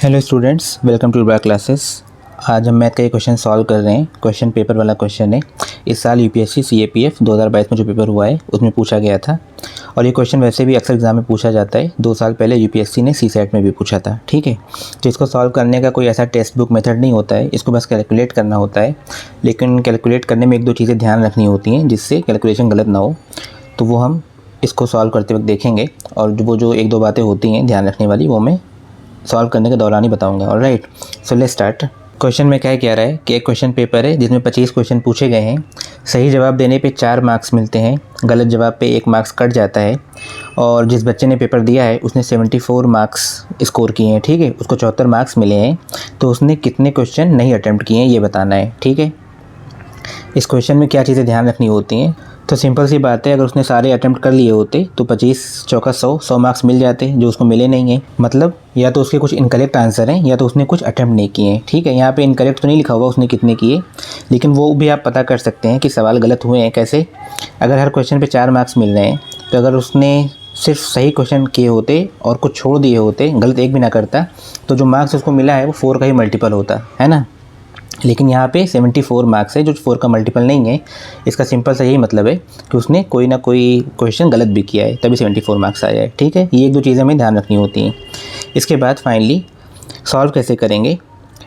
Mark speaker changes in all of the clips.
Speaker 1: Hello students, welcome to ब्रा classes. आज हम मैथ का ये क्वेश्चन सॉल्व कर रहे हैं। क्वेश्चन पेपर वाला क्वेश्चन है। इस साल यूपीएससी सीएपीएफ 2022 में जो पेपर हुआ है उसमें पूछा गया था, और ये क्वेश्चन वैसे भी अक्सर एग्जाम में पूछा जाता है। 2 साल पहले यूपीएससी ने सीसेट में भी पूछा था। ठीक है, तो इसको सॉल्व करने का कोई ऐसा टेक्स्ट बुक मेथड नहीं होता है, इसको बस कैलकुलेट करना होता है। लेकिन कैलकुलेट करने में 1-2 चीज़ें ध्यान रखनी होती हैं जिससे कैलकुलेशन गलत ना हो, तो वो हम इसको सॉल्व करते वक्त देखेंगे। और जो 1-2 बातें होती हैं ध्यान रखने वाली, वो मैं सॉल्व करने के दौरान ही बताऊंगा। Alright, so let's start. Question में क्या रहा है कि एक क्वेश्चन पेपर है जिसमें 25 क्वेश्चन पूछे गए हैं। सही जवाब देने पे 4 मार्क्स मिलते हैं, गलत जवाब पे 1 मार्क्स कट जाता है। और जिस बच्चे ने पेपर दिया है उसने 74 मार्क्स स्कोर किए हैं। ठीक है, उसको 74 मार्क्स मिले हैं। तो उसने कितने क्वेश्चन नहीं अटैम्प्ट किए हैं ये बताना है। ठीक है, इस क्वेश्चन में क्या चीज़ें ध्यान रखनी होती हैं, तो सिंपल सी बात है, अगर उसने सारे अटैम्प्ट कर लिए होते तो 25 चौका 100 मार्क्स मिल जाते, जो उसको मिले नहीं हैं। मतलब या तो उसके कुछ इनकरेक्ट आंसर हैं या तो उसने कुछ अटैम्प्ट नहीं किए हैं। ठीक है, यहाँ पे इनकरेक्ट तो नहीं लिखा हुआ उसने कितने किए, लेकिन वो भी आप पता कर सकते हैं कि सवाल गलत हुए हैं कैसे। अगर हर क्वेश्चन पे 4 मार्क्स मिल रहे हैं, तो अगर उसने सिर्फ सही क्वेश्चन किए होते और कुछ छोड़ दिए होते, गलत एक भी ना करता, तो जो मार्क्स उसको मिला है वो 4 का ही मल्टीपल होता है ना। लेकिन यहाँ पे 74 मार्क्स है जो 4 का मल्टीपल नहीं है। इसका सिंपल सा यही मतलब है कि उसने कोई ना कोई क्वेश्चन गलत भी किया है, तभी 74 मार्क्स आया है। ठीक है, ये 1-2 चीज़ें हमें ध्यान रखनी होती हैं। इसके बाद फाइनली सॉल्व कैसे करेंगे,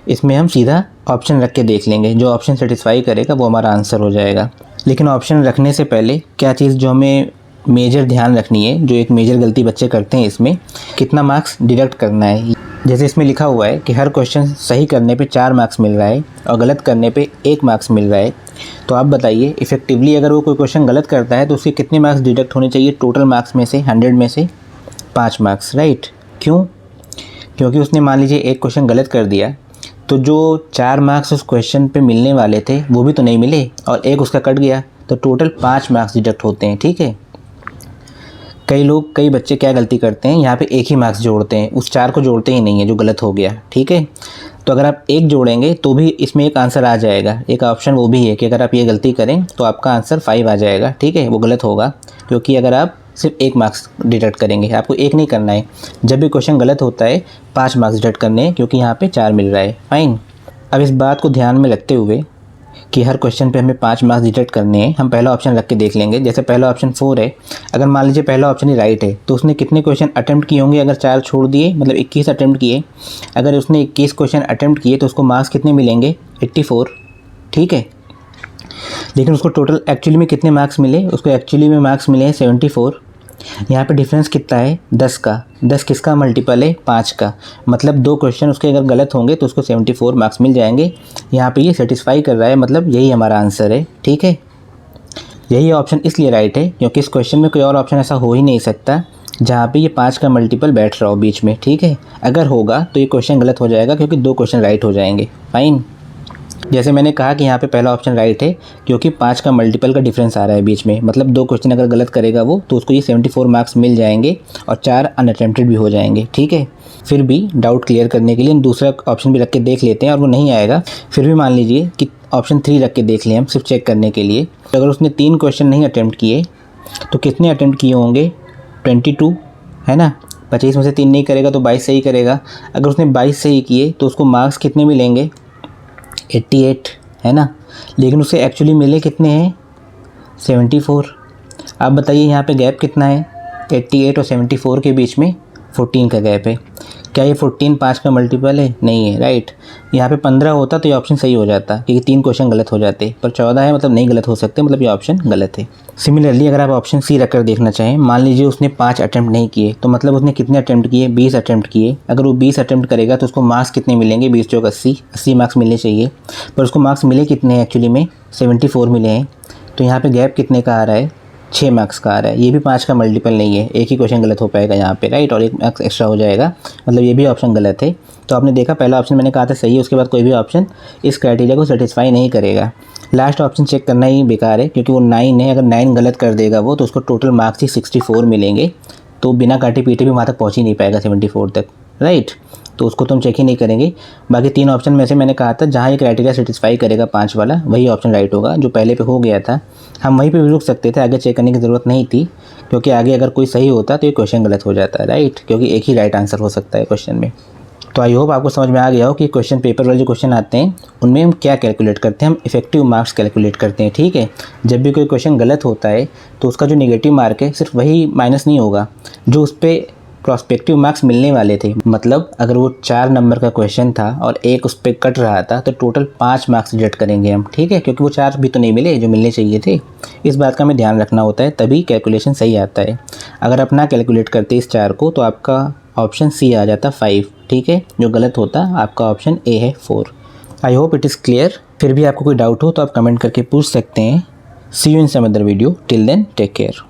Speaker 1: इसमें हम सीधा ऑप्शन रख के देख लेंगे। जो ऑप्शन सेटिस्फाई करेगा वो हमारा आंसर हो जाएगा। लेकिन ऑप्शन रखने से पहले क्या चीज़ जो हमें मेजर ध्यान रखनी है, जो एक मेजर गलती बच्चे करते हैं, इसमें कितना मार्क्स डिडक्ट करना है। जैसे इसमें लिखा हुआ है कि हर क्वेश्चन सही करने पे 4 मार्क्स मिल रहा है और गलत करने पे 1 मार्क्स मिल रहा है। तो आप बताइए इफ़ेक्टिवली अगर वो कोई क्वेश्चन गलत करता है तो उसके कितने मार्क्स डिडक्ट होने चाहिए टोटल मार्क्स में से? 100 में से 5 मार्क्स, राइट। क्यों? क्योंकि उसने मान लीजिए एक क्वेश्चन गलत कर दिया, तो जो 4 मार्क्स उस क्वेश्चन पे मिलने वाले थे वो भी तो नहीं मिले, और एक उसका कट गया, तो टोटल 5 मार्क्स डिडक्ट होते हैं। ठीक है, कई बच्चे क्या गलती करते हैं, यहाँ पे एक ही मार्क्स जोड़ते हैं, उस 4 को जोड़ते ही नहीं है जो गलत हो गया। ठीक है, तो अगर आप एक जोड़ेंगे तो भी इसमें एक आंसर आ जाएगा। एक ऑप्शन वो भी है कि अगर आप ये गलती करें तो आपका आंसर 5 आ जाएगा। ठीक है, वो गलत होगा क्योंकि अगर आप सिर्फ 1 मार्क्स डिडक्ट करेंगे, आपको 1 नहीं करना है। जब भी क्वेश्चन गलत होता है 5 मार्क्स डिडक्ट करने हैं, क्योंकि यहाँ पर 4 मिल रहा है। फाइन, अब इस बात को ध्यान में रखते हुए कि हर क्वेश्चन पे हमें 5 मार्क्स डिडक्ट करने हैं, हम पहला ऑप्शन रख के देख लेंगे। जैसे पहला ऑप्शन 4 है, अगर मान लीजिए पहला ऑप्शन ही राइट है तो उसने कितने क्वेश्चन अटेम्प्ट किए होंगे? अगर 4 छोड़ दिए मतलब 21 अटेम्प्ट किए। अगर उसने 21 क्वेश्चन अटेम्प्ट किए तो उसको मार्क्स कितने मिलेंगे? 84। ठीक है, लेकिन उसको टोटल एक्चुअली में कितने मार्क्स मिले? उसको एक्चुअली में मार्क्स मिले हैं 74। यहाँ पे डिफरेंस कितना है? 10 का। 10 किसका मल्टीपल है? 5 का। मतलब 2 क्वेश्चन उसके अगर गलत होंगे तो उसको 74 मार्क्स मिल जाएंगे। यहाँ पे ये सेटिस्फाई कर रहा है, मतलब यही हमारा आंसर है। ठीक है, यही ऑप्शन इसलिए राइट है क्योंकि इस क्वेश्चन में कोई और ऑप्शन ऐसा हो ही नहीं सकता जहाँ पे ये 5 का मल्टीपल बैठ रहा हो बीच में। ठीक है, अगर होगा तो ये क्वेश्चन गलत हो जाएगा क्योंकि 2 क्वेश्चन राइट हो जाएंगे। फाइन, जैसे मैंने कहा कि यहाँ पे पहला ऑप्शन राइट है क्योंकि 5 का मल्टीपल का डिफरेंस आ रहा है बीच में, मतलब 2 क्वेश्चन अगर गलत करेगा वो, तो उसको ये 74 मार्क्स मिल जाएंगे और 4 अनअटेम्प्टेड भी हो जाएंगे। ठीक है, फिर भी डाउट क्लियर करने के लिए दूसरा ऑप्शन भी रख के देख लेते हैं, और वो नहीं आएगा फिर भी मान लीजिए कि ऑप्शन 3 रख के देख लें हम, सिर्फ चेक करने के लिए। तो अगर उसने 3 क्वेश्चन नहीं अटैम्प्ट किए तो कितने अटैम्प्ट किए होंगे? 22 है ना। 25 में से 3 नहीं करेगा तो 22 सही करेगा। अगर उसने 22 सही किए तो उसको मार्क्स कितने मिलेंगे? 88 है ना। लेकिन उसे एक्चुअली मिले कितने हैं? 74। आप बताइए यहाँ पे गैप कितना है? 88 और 74 के बीच में 14 का गैप है। क्या ये 14 5 का मल्टीपल है? नहीं है, राइट। यहाँ पे 15 होता तो ये ऑप्शन सही हो जाता क्योंकि 3 क्वेश्चन गलत हो जाते, पर 14 है मतलब नहीं गलत हो सकते, मतलब ये ऑप्शन गलत है। सिमिलरली अगर आप ऑप्शन सी रखकर देखना चाहें, मान लीजिए उसने 5 अटैम्प्ट नहीं किए, तो मतलब उसने कितने अटैम्प्ट किए? 20 अटैम्प्ट किए। अगर वो 20 अटैम्प्ट करेगा तो उसको मार्क्स कितने मिलेंगे? 20 चौक 80 मार्क्स मिलने चाहिए, पर उसको मार्क्स मिले कितने हैं? एक्चुअली में 74 मिले हैं। तो यहाँ पे गैप कितने का आ रहा है? 6 मार्क्स का आ रहा है। ये भी 5 का मल्टीपल नहीं है, एक ही क्वेश्चन गलत हो पाएगा यहाँ पे, राइट, और 1 मार्क्स एक्स्ट्रा हो जाएगा, मतलब ये भी ऑप्शन गलत है। तो आपने देखा पहला ऑप्शन मैंने कहा था सही है, उसके बाद कोई भी ऑप्शन इस क्राइटेरिया को सेटिस्फाई नहीं करेगा। लास्ट ऑप्शन चेक करना ही बेकार है क्योंकि वो 9 है, अगर 9 गलत कर देगा वो तो उसको टोटल मार्क्स ही 64 मिलेंगे, तो बिना काटे पीटे भी वहाँ तक पहुँच ही नहीं पाएगा 74 तक, राइट। तो उसको तो हम चेक ही नहीं करेंगे। बाकी 3 ऑप्शन में से मैंने कहा था जहाँ ये क्राइटेरिया सेटिस्फाई करेगा 5 वाला, वही ऑप्शन राइट होगा। जो पहले पे हो गया था हम वहीं पे भी रुक सकते थे, आगे चेक करने की ज़रूरत नहीं थी, क्योंकि आगे अगर कोई सही होता तो ये क्वेश्चन गलत हो जाता है, राइट, क्योंकि एक ही राइट आंसर हो सकता है क्वेश्चन में। तो आई होप आपको समझ में आ गया हो कि क्वेश्चन पेपर वाले जो क्वेश्चन आते हैं उनमें हम क्या कैलकुलेट करते हैं, हम इफेक्टिव मार्क्स कैलकुलेट करते हैं। ठीक है, जब भी कोई क्वेश्चन गलत होता है तो उसका जो नेगेटिव मार्क है सिर्फ वही माइनस नहीं होगा जो उस पर प्रॉस्पेक्टिव मार्क्स मिलने वाले थे। मतलब अगर वो 4 नंबर का क्वेश्चन था और एक उस पर कट रहा था तो टोटल 5 मार्क्स डिडक्ट करेंगे हम। ठीक है, क्योंकि वो 4 भी तो नहीं मिले जो मिलने चाहिए थे। इस बात का हमें ध्यान रखना होता है, तभी कैलकुलेशन सही आता है। अगर अपना कैलकुलेट करते इस 4 को तो आपका ऑप्शन सी आ जाता 5। ठीक है, जो गलत होता आपका ऑप्शन ए है 4। I hope it is clear. फिर भी आपको कोई डाउट हो तो आप कमेंट करके पूछ सकते हैं। See you in some other video. Till then take care.